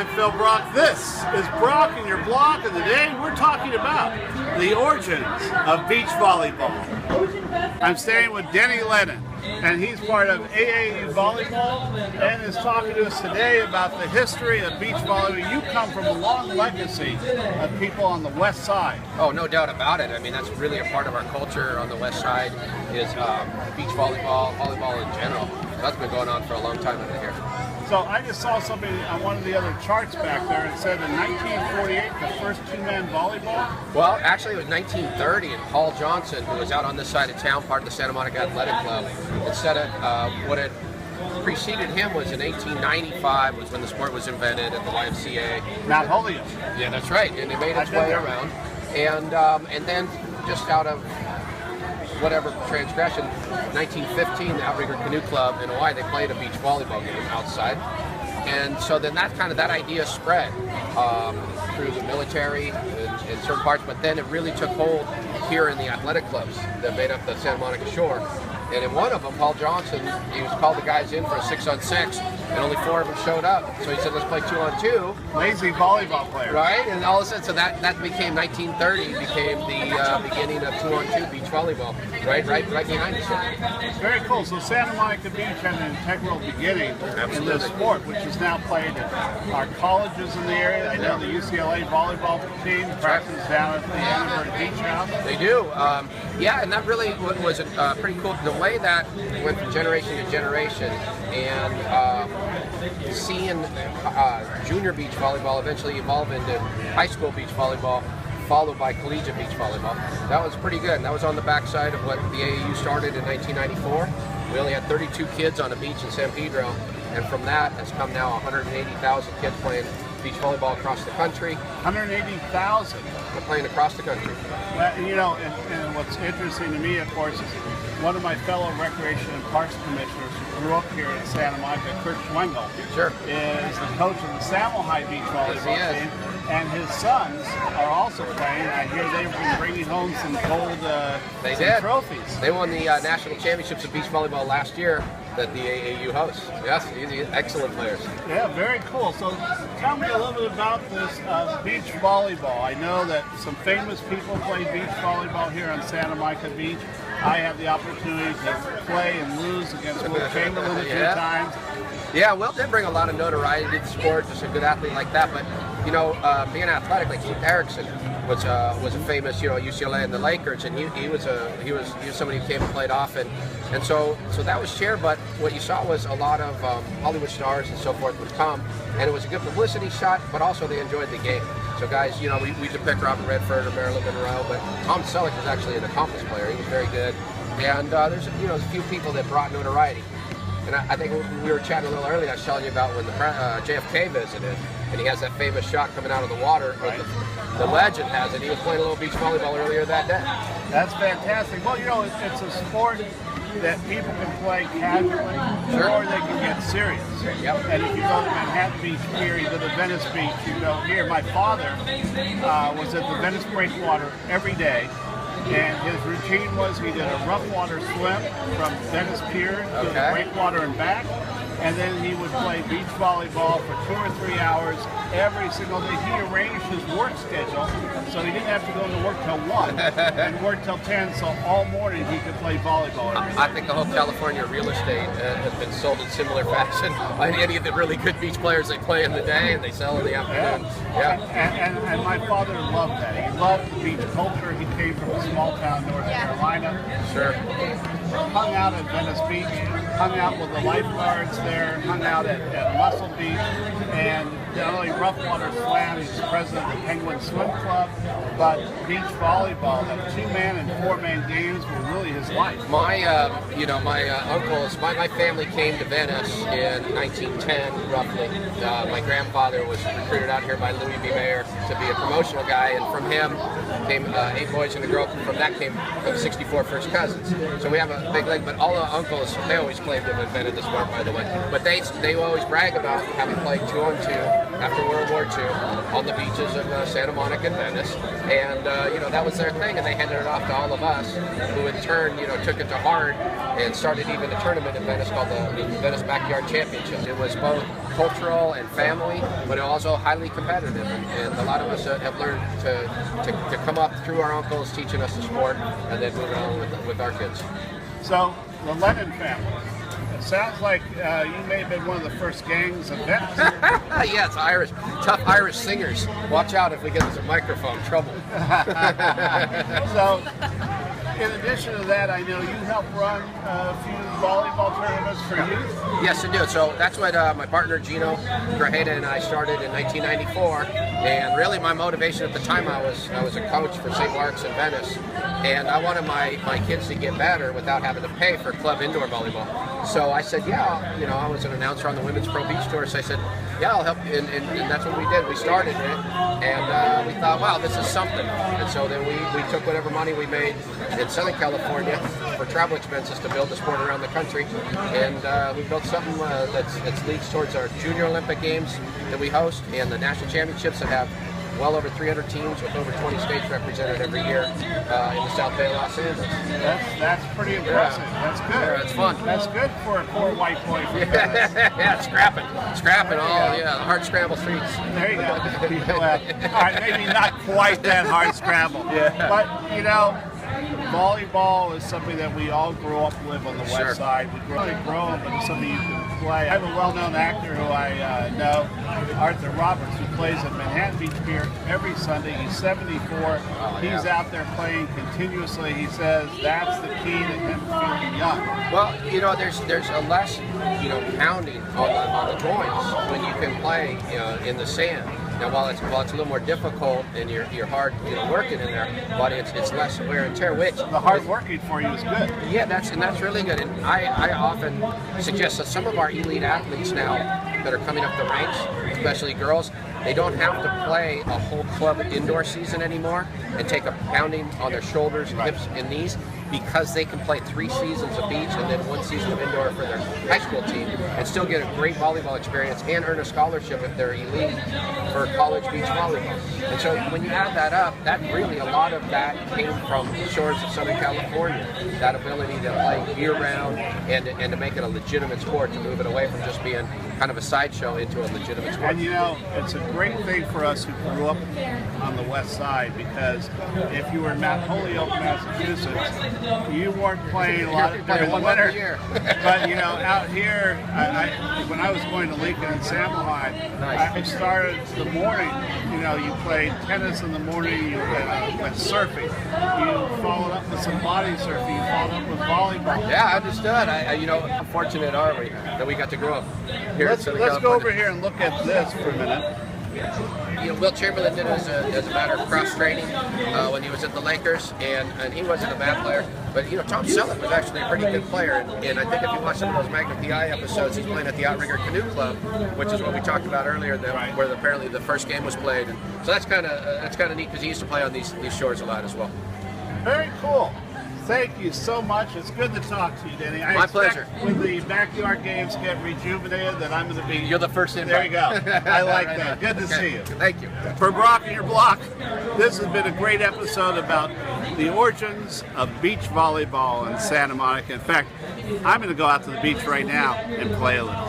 I'm Phil Brock. This is Brock and your block, and today we're talking about the origins of beach volleyball. I'm staying with Denny Lennon, and he's part of AAU Volleyball, and is talking to us today about the history of beach volleyball. You come from a long legacy of people on the Westside. Oh, no doubt about it. I mean, that's really a part of our culture on the Westside is beach volleyball, volleyball in general. That's been going on for a long time over here. So I just saw something on one of the other charts back there. It said in 1948, the first two-man volleyball. Well, actually, it was 1930, and Paul Johnson, who was out on this side of town, part of the Santa Monica Athletic Club, instead of what had preceded him was in 1895 was when the sport was invented at the YMCA. Mount Holyoke. Yeah, that's right, and it made its way around. And then just out of whatever transgression, 1915, the Outrigger Canoe Club in Hawaii, they played a beach volleyball game outside. And so then that idea spread through the military in certain parts, but then it really took hold here in the athletic clubs that made up the Santa Monica shore. And in one of them, Paul Johnson, he was called the guys in for a 6-on-6, and only 4 of them showed up. So he said, let's play 2-on-2. Lazy volleyball player. Right, and all of a sudden, so that became 1930, became the beginning of 2-on-2 beach volleyball, right behind us. Very cool. So Santa Monica Beach had an integral beginning in this sport, which is now played at our colleges in the area. I know the UCLA volleyball team practices down at the Annenberg Beach House. They do. Yeah, and that really was pretty cool. The way that went from generation to generation, and seeing junior beach volleyball eventually evolve into high school beach volleyball, followed by collegiate beach volleyball. That was pretty good. And that was on the backside of what the AAU started in 1994. We only had 32 kids on a beach in San Pedro, and from that has come now 180,000 kids playing beach volleyball across the country. 180,000. We're playing across the country. Well, you know, and what's interesting to me, of course, is one of my fellow Recreation and Parks Commissioners who grew up here in Santa Monica, Kurt Schwengel, is the coach of the Samuel High Beach Volleyball team. And his sons are also playing. I hear they've been bringing home some gold trophies. They won the national championships of beach volleyball last year that the AAU hosts. Yes, excellent players. Yeah, very cool. So tell me a little bit about this beach volleyball. I know that some famous people play beach volleyball here on Santa Monica Beach. I had the opportunity to play and lose against Will Chamberlain a few times. Yeah, Will did bring a lot of notoriety to the sport, just a good athlete like that. But you know, being athletic, like Keith Erickson was a famous, UCLA and the Lakers, and he was somebody who came and played often, and so that was shared. But what you saw was a lot of Hollywood stars and so forth would come, and it was a good publicity shot, but also they enjoyed the game. So guys, we depict Robert Redford or Marilyn Monroe, but Tom Selleck was actually an accomplished player. He was very good, and there's a few people that brought notoriety. And I think we were chatting a little earlier, I was telling you about when the JFK visited, and he has that famous shot coming out of the water, or the legend has it. He was playing a little beach volleyball earlier that day. That's fantastic. Well, it's a sport that people can play casually, or they can get serious. Yep. And if you go to Manhattan Beach Pier, you go to Venice Beach, you go here. My father was at the Venice Breakwater every day. And his routine was he did a rough water swim from Venice Pier to the breakwater and back, and then he would play beach volleyball for 2 or 3 hours every single day. He arranged his work schedule so he didn't have to go to work till 1 and work till 10, so all morning he could play volleyball. I think the whole California real estate has been sold in similar fashion. Any of the really good beach players, they play in the day and they sell in the afternoon. Yeah. And my father loved that. He loved the beach culture. He came from a small town, North Carolina. Sure. Hung out at Venice Beach, hung out with the lifeguards there, hung out at Muscle Beach, and not only rough water swam, he's president of the Penguin Swim Club, but beach volleyball, the 2-man and 4-man games were really his life. My uncles, my family came to Venice in 1910, roughly. My grandfather was recruited out here by Louis B. Mayer to be a promotional guy, and from him came 8 boys and a girl. From that came 64 first cousins. So we have a big leg, but all the uncles, they always claimed to have invented the sport, by the way. But they always brag about having played 2-on-2 after World War II on the beaches of Santa Monica and Venice, and that was their thing, and they handed it off to all of us, who in turn took it to heart and started even a tournament in Venice called the Venice Backyard Championship. It was both cultural and family, but also highly competitive. And a lot of us have learned to come up through our uncles teaching us the sport, and then moving on with our kids. So, the Lennon family. It sounds like you may have been one of the first gangs of Venice. Yeah, it's Irish, tough Irish singers. Watch out if we get this microphone, trouble. So, in addition to that, I know you help run a few volleyball tournaments for youth. Yes, I do. So that's what my partner Gino Grajeda and I started in 1994. And really, my motivation at the time, I was a coach for St. Mark's in Venice, and I wanted my kids to get better without having to pay for club indoor volleyball. So I said, yeah, you know, I was an announcer on the Women's Pro Beach Tour, so I said, yeah, I'll help, and that's what we did. We started it, and we thought, wow, this is something. And so then we took whatever money we made in Southern California for travel expenses to build the sport around the country, and we built something that leads towards our Junior Olympic Games that we host, and the national championships that have well over 300 teams with over 20 states represented every year in the South Bay of Los Angeles. That's pretty impressive. Yeah. That's good. Yeah, it's fun. That's good for a poor white boy from Venice. Yeah, scrapping all, the hard scramble streets. There you go. Well, all right, maybe not quite that hard scramble. Yeah. But, you know, volleyball is something that we all grew up with on the Sure. West Side. We grow up, but it's something you can play. I have a well-known actor who I know, Arthur Roberts, who plays at Manhattan Beach Pier every Sunday. He's 74. He's out there playing continuously. He says that's the key to him feeling young. Well, you know, there's a less, pounding on the joints when you can play, in the sand. Now, while it's a little more difficult and you're hard, working in there, but it's less wear and tear. Which The hard working for you is good. yeah, that's really good. And I often suggest that some of our elite athletes now that are coming up the ranks, especially girls, they don't have to play a whole club indoor season anymore and take a pounding on their shoulders, hips, and knees, because they can play 3 seasons of beach and then 1 season of indoor for their high school team and still get a great volleyball experience and earn a scholarship if they're elite for college beach volleyball. And so when you add that up, that really, a lot of that came from the shores of Southern California, that ability to play year-round and to make it a legitimate sport, to move it away from just being kind of a sideshow into a legitimate sport. And it's a great thing for us who grew up on the West Side, because if you were in Mount Holyoke, Massachusetts, you weren't playing a lot during the winter. But out here, when I was going to Lincoln and Samelheim, I started the morning. You played tennis in the morning. You went surfing. You followed up with some body surfing. You followed up with volleyball. Yeah, I understood. How fortunate are we that we got to grow up here in Southern California. Let's go over here and look at this for a minute. Will Chamberlain did it as a matter of cross training when he was at the Lakers, and he wasn't a bad player. But Tom Selleck was actually a pretty good player, and I think if you watch some of those Magnum PI episodes, he's playing at the Outrigger Canoe Club, which is what we talked about earlier, where apparently the first game was played. And so that's kind of neat, because he used to play on these shores a lot as well. Very cool. Thank you so much. It's good to talk to you, Denny. My pleasure. When the backyard games get rejuvenated, that I'm going to be... You're the first invite. There you go. I like that. Good to see you. Thank you. For Brock and your block, this has been a great episode about the origins of beach volleyball in Santa Monica. In fact, I'm going to go out to the beach right now and play a little.